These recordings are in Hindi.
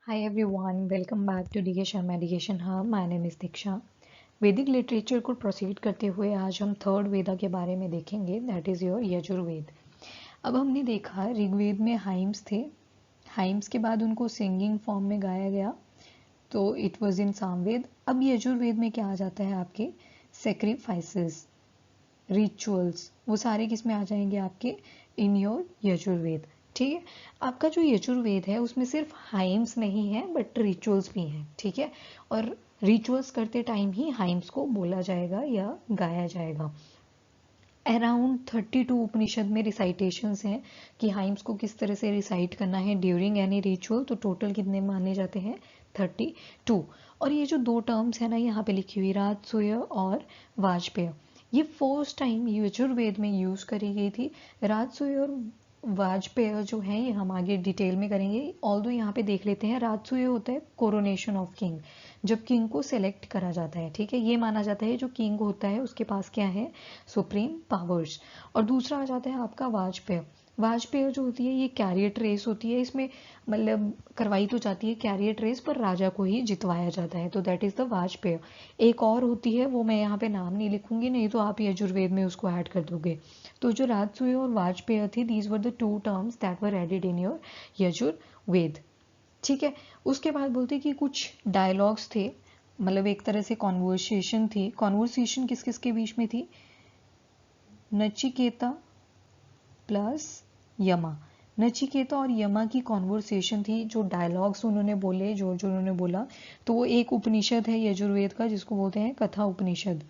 Hi everyone, welcome back to DK Sharma Education Hub. My name is Diksha. वैदिक लिटरेचर को प्रोसीड करते हुए आज हम थर्ड वेदा के बारे में देखेंगे, दैट इज योर यजुर्वेद। अब हमने देखा ऋग्वेद में हाइम्स थे, हाइम्स के बाद उनको सिंगिंग फॉर्म में गाया गया तो इट वाज इन सामवेद। अब यजुर्वेद में क्या आ जाता है, आपके सेक्रीफाइसेस, रिचुअल्स, वो सारे किस में आ जाएंगे, आपके इन योर यजुर्वेद। ठीक है, आपका जो यजुर्वेद है उसमें सिर्फ हाइम्स नहीं है बट रिचुअल्स भी हैं। ठीक है, और रिचुअल्स करते टाइम ही हाइम्स को बोला जाएगा या गाया जाएगा। अराउंड 32 उपनिषद में रिसाइटेशंस हैं कि हाइम्स को किस तरह से रिसाइट करना है ड्यूरिंग एनी रिचुअल। तो टोटल कितने माने जाते हैं, 32। और ये जो दो टर्म्स है ना यहाँ पे लिखी हुई, राजसूय और वाजपेय, ये फर्स्ट टाइम यजुर्वेद में यूज करी गई थी। राजसूय और वाजपेय जो है ये हम आगे डिटेल में करेंगे। ऑल्दो यहाँ पे देख लेते हैं, राजसूय होता है कोरोनेशन ऑफ किंग, जब किंग को सेलेक्ट करा जाता है। ठीक है, ये माना जाता है जो किंग होता है उसके पास क्या है, सुप्रीम पावर्स। और दूसरा आ जाता है आपका वाजपेय। वाजपेय जो होती है ये कैरियट रेस होती है, इसमें मतलब करवाई तो जाती है कैरियट रेस पर राजा को ही जितवाया जाता है, तो दैट इज द वाजपेय। एक और होती है, वो मैं यहाँ पे नाम नहीं लिखूंगी, नहीं तो आप यजुर्वेद में उसको ऐड कर दोगे। तो जो राजसूय और वाजपेय थी, these were the two terms that were added in your Yajurveda. ठीक है, उसके बाद बोलते कि कुछ डायलॉग्स थे, मतलब एक तरह से कॉन्वर्सेशन थी। कॉन्वर्सेशन किस किस के बीच में थी, नचिकेता प्लस यमा। नचिकेता और यमा की कॉन्वर्सेशन थी, जो डायलॉग्स उन्होंने बोले, जो जो उन्होंने बोला, तो वो एक उपनिषद है यजुर्वेद का जिसको बोलते हैं कथा उपनिषद।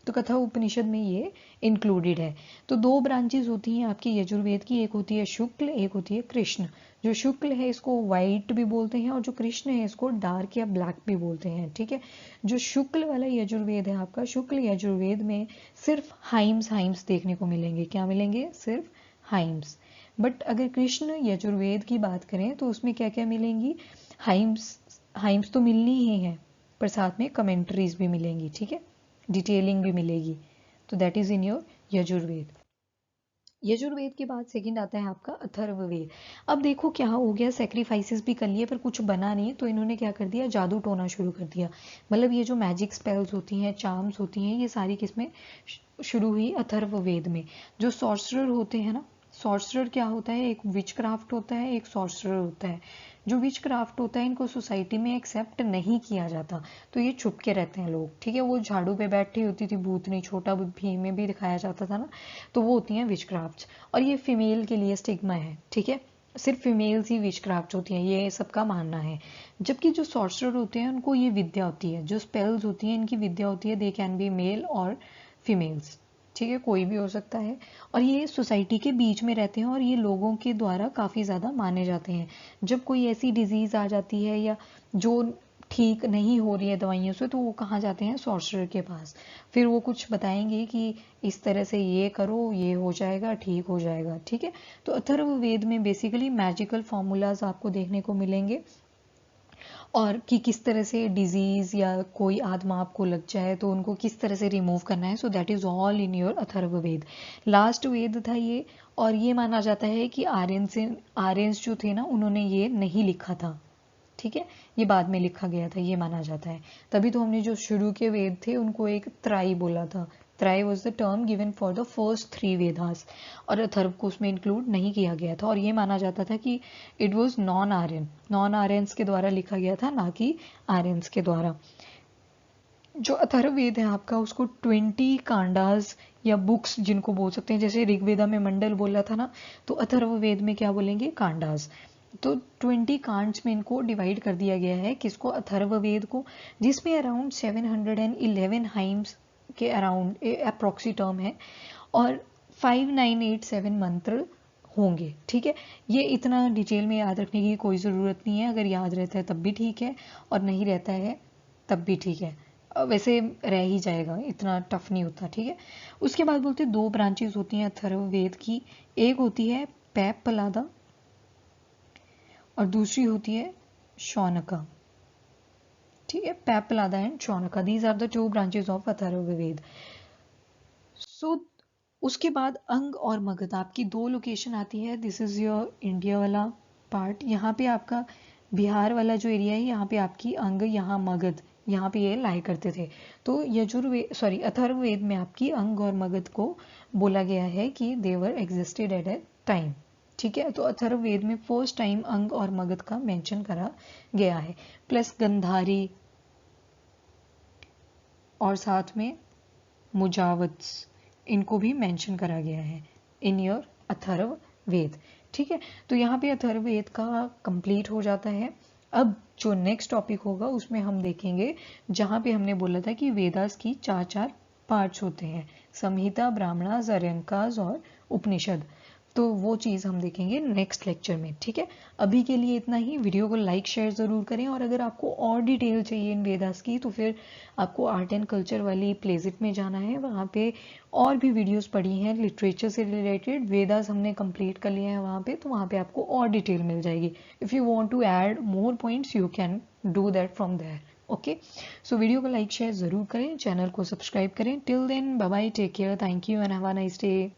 तो कथा उपनिषद में ये इंक्लूडेड है। तो दो ब्रांचेस होती हैं आपकी यजुर्वेद की, एक होती है शुक्ल, एक होती है कृष्ण। जो शुक्ल है इसको वाइट भी बोलते हैं और जो कृष्ण है इसको डार्क या ब्लैक भी बोलते हैं। ठीक है, जो शुक्ल वाला यजुर्वेद है आपका, शुक्ल यजुर्वेद में सिर्फ हाइम्स हाइम्स देखने को मिलेंगे। क्या मिलेंगे, सिर्फ हाइम्स। बट अगर कृष्ण यजुर्वेद की बात करें तो उसमें क्या क्या मिलेंगी, हाइम्स, हाइम्स तो मिलनी ही है पर साथ में कमेंट्रीज भी मिलेंगी। ठीक है, डिटेलिंग भी मिलेगी। तो that is in your Yajurveda. Yajurveda के बाद सेकंड आता है आपका अथर्ववेद। अब देखो क्या हो गया, सेक्रीफाइसेस भी कर लिए पर कुछ बना नहीं, तो इन्होंने क्या कर दिया, जादू टोना शुरू कर दिया। मतलब ये जो मैजिक स्पेल्स होती हैं, चार्म्स होती हैं, ये सारी किसमें शुरू हुई, अथर्ववेद में। जो सॉर्सरर होते हैं ना, सॉर्सरर क्या होता है, एक विच क्राफ्ट होता है, एक सॉर्सरर होता है। जो विच क्राफ्ट होता है इनको सोसाइटी में एक्सेप्ट नहीं किया जाता, तो ये छुप के रहते हैं लोग। ठीक है, वो झाड़ू पे बैठी होती थी भूतनी, छोटा भीम में भी दिखाया जाता था ना, तो वो होती हैं विच क्राफ्ट। और ये फीमेल के लिए स्टिग्मा है। ठीक है, सिर्फ फीमेल्स ही विच क्राफ्ट होती हैं, ये सबका मानना है। जबकि जो सॉर्सरर होते हैं उनको ये विद्या होती है, जो स्पेल्स होती हैं इनकी विद्या होती है, दे कैन बी मेल और फीमेल्स। ठीक है, कोई भी हो सकता है। और ये सोसाइटी के बीच में रहते हैं और ये लोगों के द्वारा काफ़ी ज़्यादा माने जाते हैं। जब कोई ऐसी डिजीज़ आ जाती है या जो ठीक नहीं हो रही है दवाइयों से, तो वो कहाँ जाते हैं, सॉर्सरर के पास। फिर वो कुछ बताएंगे कि इस तरह से ये करो, ये हो जाएगा, ठीक हो जाएगा। ठीक है, तो अथर्ववेद में बेसिकली मैजिकल फॉर्मूलाज आपको देखने को मिलेंगे, और कि किस तरह से डिजीज या कोई आत्मा आपको लग जाए तो उनको किस तरह से रिमूव करना है। So that is all in your Atharvaveda. Last Veda था ये, और ये माना जाता है कि आर्यंस जो थे ना उन्होंने ये नहीं लिखा था। ठीक है, ये बाद में लिखा गया था, ये माना जाता है। तभी तो हमने जो शुरू के वेद थे उनको एक त्राई बोला था। त्राई was the term given for the first 3 Vedas, और अथर्व को उसमें इंक्लूड नहीं किया गया था। और ये माना जाता था कि it was non Aryan, non Aryans के द्वारा लिखा गया था, ना कि आर्यंस के द्वारा। जो अथर्ववेद है आपका, उसको 20 कांडास या बुक्स जिनको बोल सकते हैं, जैसे ऋग्वेदा में मंडल बोला था ना, तो अथर्ववेद में क्या बोलेंगे, कांडास। तो 20 कांड्स में इनको डिवाइड कर दिया गया है, किसको, अथर्ववेद को, जिसमें अराउंड 711 हाइम्स के अराउंड अप्रोक्सी टर्म है, और 5987 मंत्र होंगे। ठीक है, ये इतना डिटेल में याद रखने की कोई ज़रूरत नहीं है, अगर याद रहता है तब भी ठीक है और नहीं रहता है तब भी ठीक है। वैसे रह ही जाएगा, इतना टफ नहीं होता। ठीक है, उसके बाद बोलते हैं दो ब्रांचेस होती हैं अथर्ववेद की, एक होती है पैप पलादा और दूसरी होती है शौनका। ठीक है, Paippalada and Shaunaka, these are the two branches of Atharvaveda. So उसके बाद अंग और मगध, आपकी दो लोकेशन आती है। दिस इज योर इंडिया वाला पार्ट। यहाँ पे आपका बिहार वाला जो एरिया है यहाँ पे आपकी अंग, यहाँ मगध, यहाँ पे ये लाई करते थे। तो अथर्ववेद में आपकी अंग और मगध को बोला गया है कि देवर एग्जिस्टेड एट ए टाइम। ठीक है, तो अथर्ववेद में फर्स्ट टाइम अंग और मगध का मेंशन करा गया है, प्लस गंधारी और साथ में मुजावत्स, इनको भी मेंशन करा गया है इन योर अथर्ववेद। ठीक है, तो यहाँ पे अथर्ववेद का कंप्लीट हो जाता है। अब जो नेक्स्ट टॉपिक होगा उसमें हम देखेंगे, जहाँ पे हमने बोला था कि वेदास की चार चार पार्ट्स होते हैं, संहिता, ब्राह्मणास, आर्यंकास और उपनिषद। तो वो चीज़ हम देखेंगे नेक्स्ट लेक्चर में। ठीक है, अभी के लिए इतना ही। वीडियो को लाइक शेयर ज़रूर करें, और अगर आपको और डिटेल चाहिए इन वेदास की तो फिर आपको आर्ट एंड कल्चर वाली प्लेजिट में जाना है। वहाँ पे और भी वीडियोस पड़ी हैं लिटरेचर से रिलेटेड, वेदास हमने कंप्लीट कर लिए हैं वहाँ पे, तो वहाँ पे आपको और डिटेल मिल जाएगी। If you want to add more points you can do that from there. Okay, so video को लाइक शेयर ज़रूर करें, चैनल को सब्सक्राइब करें। Till then bye bye, take care, thank you and have a nice day.